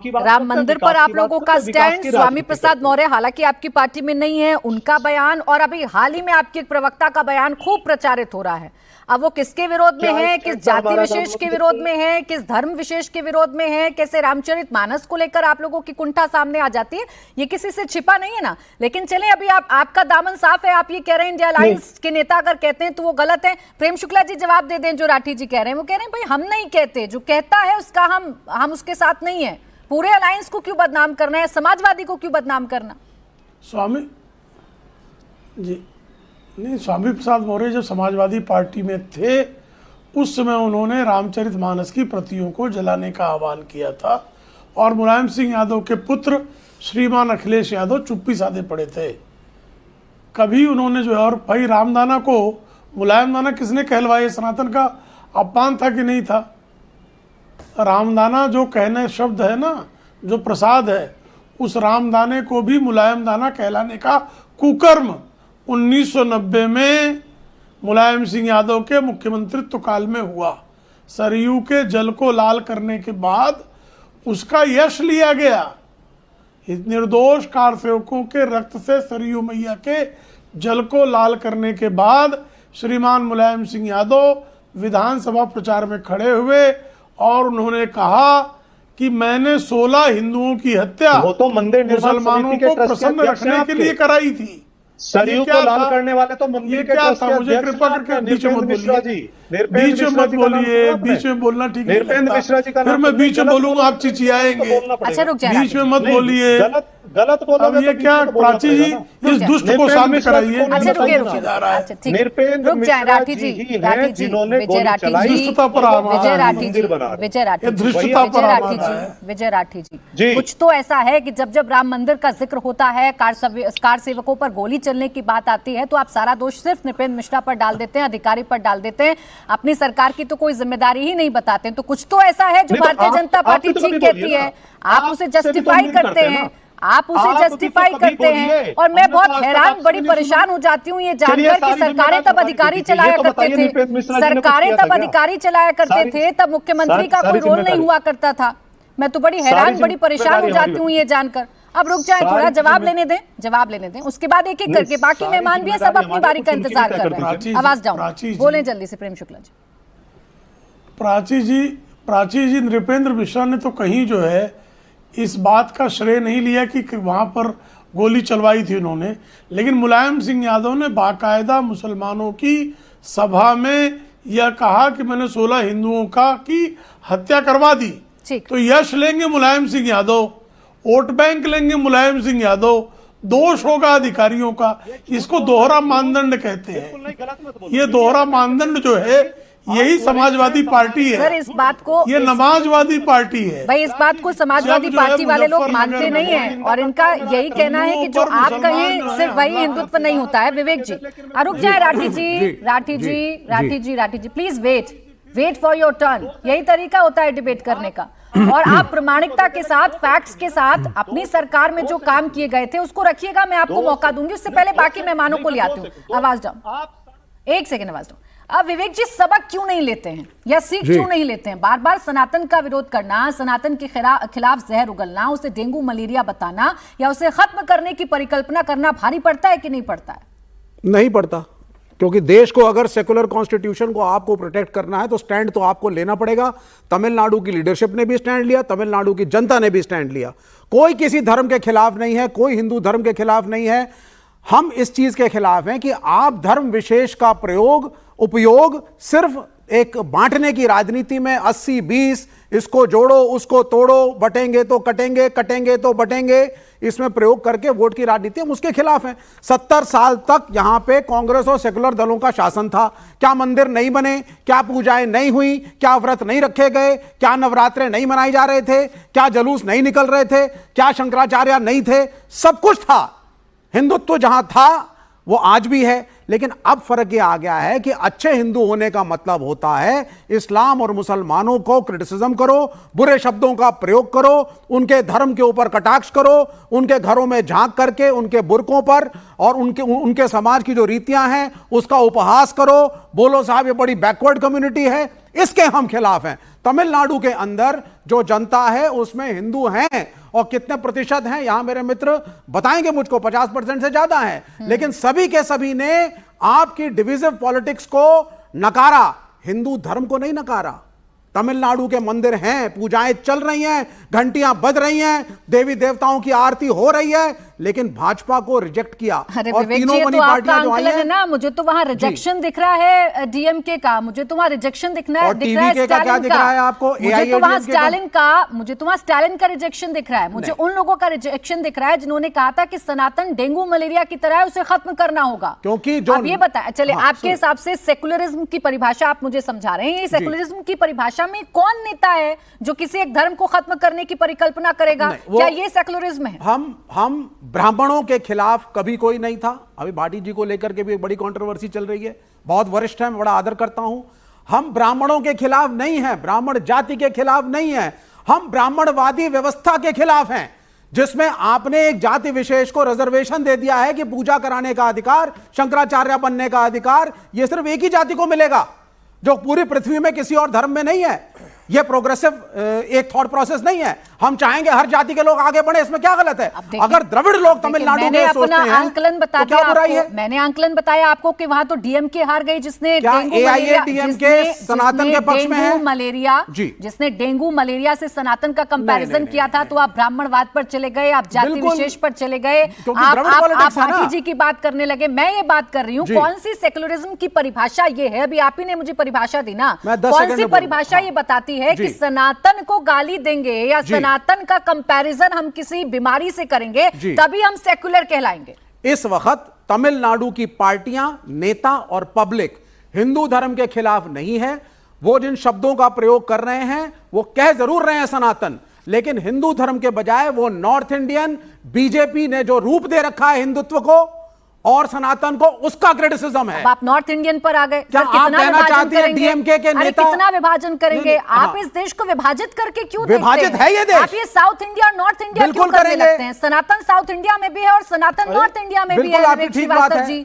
राम मंदिर पर आप लोगों का स्टैंड, स्वामी प्रसाद मौर्य हालांकि आपकी पार्टी में नहीं है, उनका बयान और अभी हाल ही में आपके एक प्रवक्ता का बयान खूब प्रचारित हो रहा है। अब वो किसके विरोध में है, किस जाति विशेष के विरोध में है, किस धर्म विशेष के विरोध में है, कैसे रामचरितमानस को लेकर आप लोगों की कुंठा सामने आ जाती है, ये किसी से छिपा नहीं है ना। लेकिन चले अभी आपका दामन साफ है, आप ये कह रहे हैं इंडिया अलायंस के नेता अगर कहते हैं तो वो गलत है। प्रेम शुक्ला जी जवाब दे दें जो राठी जी कह रहे हैं। वो कह रहे हैं भाई हम नहीं कहते, जो कहता है उसका हम उसके साथ नहीं है। पूरे अलायंस को क्यों बदनाम करना है, समाजवादी को क्यों बदनाम करना। स्वामी जी नहीं, स्वामी प्रसाद मौर्य जब समाजवादी पार्टी में थे उस समय उन्होंने रामचरितमानस की प्रतियों को जलाने का आह्वान किया था और मुलायम सिंह यादव के पुत्र श्रीमान अखिलेश यादव चुप्पी साधे पड़े थे। कभी उन्होंने जो है, और भाई रामदाना को मुलायम दाना किसने कहलवाया, सनातन का अपमान था कि नहीं था। रामदाना जो कहने शब्द है ना, जो प्रसाद है, उस रामदाने को भी मुलायम दाना कहलाने का कुकर्म 1990 में मुलायम सिंह यादव के मुख्यमंत्रित्व काल में हुआ। सरयू के जल को लाल करने के बाद उसका यश लिया गया। निर्दोष कारसेवकों के रक्त से सरयू मैया के जल को लाल करने के बाद श्रीमान मुलायम सिंह यादव विधानसभा प्रचार में खड़े हुए और उन्होंने कहा कि मैंने 16 हिंदुओं की हत्या वो तो मंदिर मुसलमानों को प्रसन्न रखने के लिए कराई थी। सरयू को लाल करने वाले तो मंदिर के क्या था, मुझे कृपा करके बीच में मत बोलिए, बीच में मत बोलिए, बीच में बोलना ठीक नहीं लगता। फिर मैं बीच में बोलूंगा आप चिचियाएंगे। अच्छा रुक जाइए, बीच में मत बोलिए, गलत बोला। अब ये क्या प्राची जी, इस दुष्ट को शांत कराइए। अच्छा रुकिए अच्छा ठीक रुक जाए राठी जी, राठी जी, विजय राठी जी, विजय राठी जी, विजय राठी जी, विजय राठी जी, कुछ तो ऐसा है कि जब जब राम मंदिर का जिक्र होता है, कार सेवकों पर गोली चलने की बात आती है तो आप सारा दोष सिर्फ नृपेंद्र मिश्रा पर डाल देते हैं, अधिकारी पर डाल देते हैं, अपनी सरकार की तो कोई जिम्मेदारी ही नहीं बताते। तो कुछ तो ऐसा है जो भारतीय जनता पार्टी ठीक कहती है, आप उसे जस्टिफाई करते हैं, आप उसे जस्टिफाई करते हैं। और मैं बहुत हैरान, बड़ी परेशान हो जाती हूँ ये जानकर कि सरकारें तब अधिकारी चलाया करते थे, सरकारें तब अधिकारी चलाया करते थे, तब मुख्यमंत्री का कोई रोल नहीं हुआ करता था। मैं तो बड़ी हैरान, बड़ी परेशान हो जाती हूँ ये जानकर। अब रुक जाए थोड़ा, जवाब लेने दें, जवाब लेने दें, उसके बाद एक एक करके बाकी मेहमान भी है, सब अपनी बारी का इंतजार कर रहे हैं। आवाज डाउन, बोलें जल्दी से प्रेम शुक्ला जी। प्राची जी नृपेंद्र मिश्रा ने तो कहीं जो है इस बात का श्रेय नहीं लिया कि वहां पर गोली चलवाई थी उन्होंने, लेकिन मुलायम सिंह यादव ने बाकायदा मुसलमानों की सभा में यह कहा कि मैंने 16 हिंदुओं की हत्या करवा दी। तो यश लेंगे मुलायम सिंह यादव, वोट बैंक लेंगे मुलायम सिंह यादव, दोष होगा अधिकारियों का। इसको दोहरा मानदंड कहते हैं। ये दोहरा मानदंड जो है यही समाजवादी पार्टी है सर। इस बात को, ये नमाजवादी पार्टी है भाई, इस बात को समाजवादी पार्टी वाले लोग मानते नहीं हैं और इनका यही कहना है कि जो आप कहें सिर्फ वही हिंदुत्व नहीं होता है। विवेक जी रुक जाए, Rathi ji, please wait for your turn. यही तरीका होता है डिबेट करने का। और आप प्रामाणिकता के साथ, फैक्ट्स के साथ अपनी सरकार में जो काम किए गए थे उसको रखिएगा। मैं आपको मौका दूंगी, उससे पहले बाकी मेहमानों को ले आती हूँ। आवाज डाउन, एक सेकेंड, आवाज डाउन। अब विवेक जी सबक क्यों नहीं लेते हैं या सीख क्यों नहीं लेते हैं? बार बार सनातन का विरोध करना, सनातन के खिलाफ जहर उगलना, उसे डेंगू मलेरिया बताना या उसे खत्म करने की परिकल्पना करना भारी पड़ता है कि नहीं पड़ता है? नहीं पड़ता, क्योंकि देश को अगर सेकुलर कॉन्स्टिट्यूशन को आपको प्रोटेक्ट करना है तो स्टैंड तो आपको लेना पड़ेगा। तमिलनाडु की लीडरशिप ने भी स्टैंड लिया, तमिलनाडु की जनता ने भी स्टैंड लिया। कोई किसी धर्म के खिलाफ नहीं है, कोई हिंदू धर्म के खिलाफ नहीं है। हम इस चीज के खिलाफ हैं कि आप धर्म विशेष का उपयोग सिर्फ एक बांटने की राजनीति में 80-20, इसको जोड़ो उसको तोड़ो, बटेंगे तो कटेंगे, कटेंगे तो बटेंगे, इसमें प्रयोग करके वोट की राजनीति, हम उसके खिलाफ हैं। 70 साल तक यहां पे कांग्रेस और सेकुलर दलों का शासन था। क्या मंदिर नहीं बने, क्या पूजाएं नहीं हुई, क्या व्रत नहीं रखे गए, क्या नवरात्रे नहीं मनाए जा रहे थे, क्या जुलूस नहीं निकल रहे थे, क्या शंकराचार्य नहीं थे, सब कुछ था। हिंदुत्व जहां था वो आज भी है। लेकिन अब फर्क यह आ गया है कि अच्छे हिंदू होने का मतलब होता है इस्लाम और मुसलमानों को क्रिटिसिज्म करो, बुरे शब्दों का प्रयोग करो, उनके धर्म के ऊपर कटाक्ष करो, उनके घरों में झांक करके उनके बुर्कों पर और उनके समाज की जो रीतियां हैं उसका उपहास करो, बोलो साहब ये बड़ी बैकवर्ड कम्युनिटी है। इसके हम खिलाफ हैं। तमिलनाडु के अंदर जो जनता है उसमें हिंदू हैं, और कितने प्रतिशत हैं यहां मेरे मित्र बताएंगे मुझको, 50% से ज्यादा हैं, लेकिन सभी के सभी ने आपकी डिविजिव पॉलिटिक्स को नकारा, हिंदू धर्म को नहीं नकारा। तमिलनाडु के मंदिर हैं, पूजाएं चल रही हैं, घंटियां बज रही हैं, देवी देवताओं की आरती हो रही है, लेकिन भाजपा को रिजेक्ट किया। अरे और विवेक तीनों जी, बड़ी तो पार्टियां आपका जो आई आंकलन है हैं, ना, मुझे तो वहां रिजेक्शन दिख रहा है डीएमके का, मुझे तो वहां रिजेक्शन दिख रहा है, और टीवी का क्या दिख रहा है आपको? मुझे तो वहां स्टालिन का, मुझे तो वहां स्टालिन का रिजेक्शन दिख रहा है, मुझे उन लोगों का रिजेक्शन दिख रहा है जिन्होंने कहा था कि सनातन डेंगू मलेरिया की तरह है, उसे खत्म करना होगा। क्योंकि जो आप ये बताएं, चले आपके हिसाब से सेकुलरिज्म की परिभाषा आप मुझे समझा रहे हैं, ये सेकुलरिज्म की परिभाषा में कौन नेता है जो किसी एक धर्म को खत्म करने की परिकल्पना करेगा? क्या ये सेकुलरिज्म है? हम ब्राह्मणों के खिलाफ कभी कोई नहीं था। अभी भाटी जी को लेकर के भी एक बड़ी कंट्रोवर्सी चल रही है, बहुत वरिष्ठ हैं, बड़ा आदर करता हूं। हम ब्राह्मणों के खिलाफ नहीं हैं, ब्राह्मण जाति के खिलाफ नहीं हैं, हम ब्राह्मणवादी व्यवस्था के खिलाफ हैं, जिसमें आपने एक जाति विशेष को रिजर्वेशन दे दिया है कि पूजा कराने का अधिकार, शंकराचार्य बनने का अधिकार, यह सिर्फ एक ही जाति को मिलेगा, जो पूरी पृथ्वी में किसी और धर्म में नहीं है। यह प्रोग्रेसिव एक थॉट प्रोसेस नहीं है। हम चाहेंगे हर जाति के लोग आगे बढ़े, इसमें क्या गलत है? अगर द्रविड़ लोग तमिलनाडु में सोचते हैं, आंकलन बता तो क्या बुराई है? मैंने आंकलन बताया आपको कि वहां तो डीएमके हार गई, जिसने एआईएडीएमके सनातन के पक्ष में है, मलेरिया जिसने डेंगू मलेरिया से सनातन का कंपैरिजन किया था, तो आप ब्राह्मणवाद पर चले गए, आप जाति विशेष पर चले गए, आप भाटी जी की बात करने लगे। मैं ये बात कर रही हूँ, कौन सी सेकुलरिज्म की परिभाषा ये है? अभी आप ही ने मुझे परिभाषा दी ना, कौन सी परिभाषा ये बताती है कि सनातन को गाली देंगे या सनातन का कंपैरिजन हम किसी बीमारी से करेंगे तभी हम सेकुलर कहलाएंगे? इस वक्त तमिलनाडु की पार्टियां, नेता और पब्लिक हिंदू धर्म के खिलाफ नहीं है। वो जिन शब्दों का प्रयोग कर रहे हैं वो कह जरूर रहे हैं सनातन, लेकिन हिंदू धर्म के बजाय वो नॉर्थ इंडियन बीजेपी ने जो रूप दे रखा है हिंदुत्व को और सनातन को, उसका क्रिटिसिज्म है। आप नॉर्थ इंडियन पर आ गए। क्या आप कहना चाहते हैं डीएमके के नेता कितना विभाजन करेंगे? आप इस देश को विभाजित करके क्यों विभाजित है ये देश? आप ये साउथ इंडिया और नॉर्थ इंडिया क्यों करने लगते हैं? सनातन साउथ इंडिया में भी है और सनातन नॉर्थ इंडिया में भी है। ठीक बात है।